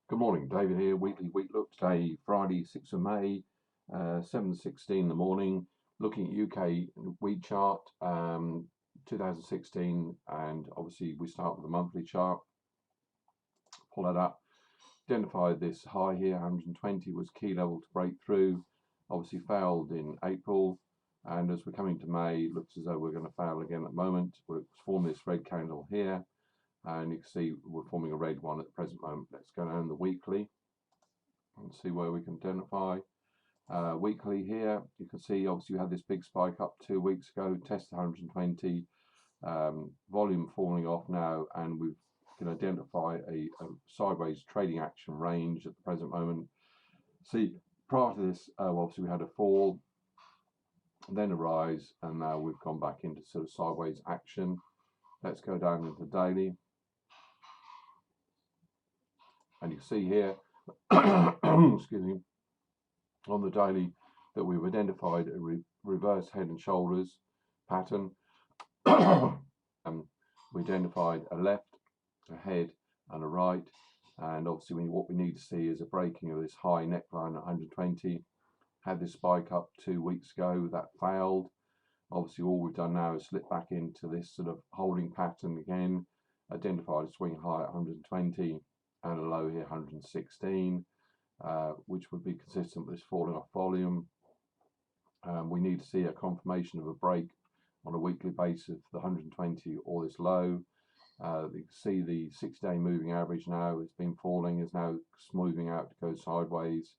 Good morning, David here, weekly week look. Today, Friday, 6th of May, 7:16 in the morning. Looking at UK wheat chart, 2016, and obviously we start with the monthly chart. Pull that up. Identify this high here, 120 was key level to break through. Obviously failed in April, and as we're coming to May, it looks as though we're going to fail again at the moment. We're forming this red candle here. And you can see we're forming a red one at the present moment. Let's go down the weekly and see where we can identify. Weekly here, you can see obviously we had this big spike up 2 weeks ago, tested 120, volume falling off now, and we can identify a sideways trading action range at the present moment. See, prior to this, obviously we had a fall, then a rise, and now we've gone back into sort of sideways action. Let's go down into daily. And you can see here, excuse me, on the daily that we've identified a reverse head and shoulders pattern. We identified a left, a head, and a right. And obviously, what we need to see is a breaking of this high neckline at 120. Had this spike up 2 weeks ago, that failed. Obviously, all we've done now is slip back into this sort of holding pattern again. Identified a swing high at 120. And a low here, 116, which would be consistent with this falling off volume. We need to see a confirmation of a break on a weekly basis for the 120 or this low. You can see the 6-day moving average now has been falling, is now smoothing out to go sideways.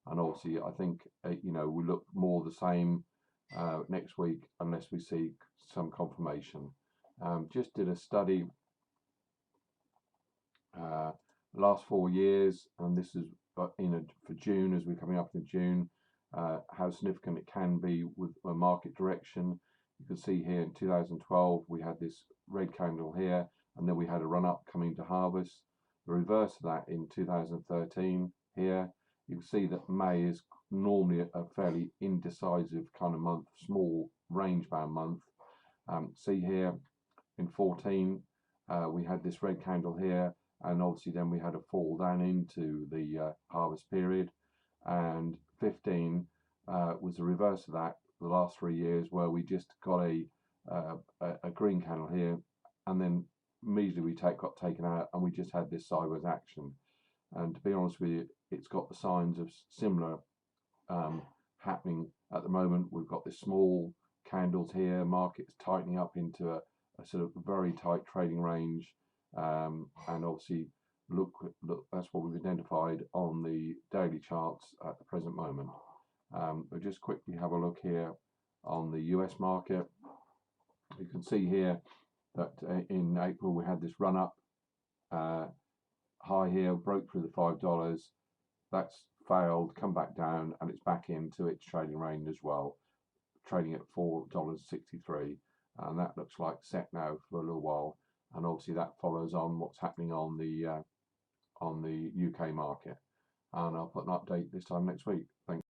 And obviously, I think we look more the same next week unless we see some confirmation. Just did a study. Last 4 years, and this is for June, as we're coming up in June, how significant it can be with a market direction. You can see here in 2012 we had this red candle here, and then we had a run up coming to harvest. The reverse of that in 2013 here. You can see that May is normally a fairly indecisive kind of month, small range bound month. See here in 14 we had this red candle here, and obviously then we had a fall down into the harvest period, and 15 was the reverse of that the last 3 years, where we just got a green candle here, and then immediately we got taken out, and we just had this sideways action. And to be honest with you, it's got the signs of similar happening at the moment. We've got this small candles here, markets tightening up into a sort of very tight trading range. And obviously look, that's what we've identified on the daily charts at the present moment. We'll just quickly have a look here on the US market. You can see here that in April we had this run up high here, broke through the $5. That's failed, come back down, and it's back into its trading range as well, trading at $4.63, and that looks like set now for a little while. And obviously that follows on what's happening on the UK market. And I'll put an update this time next week. Thanks.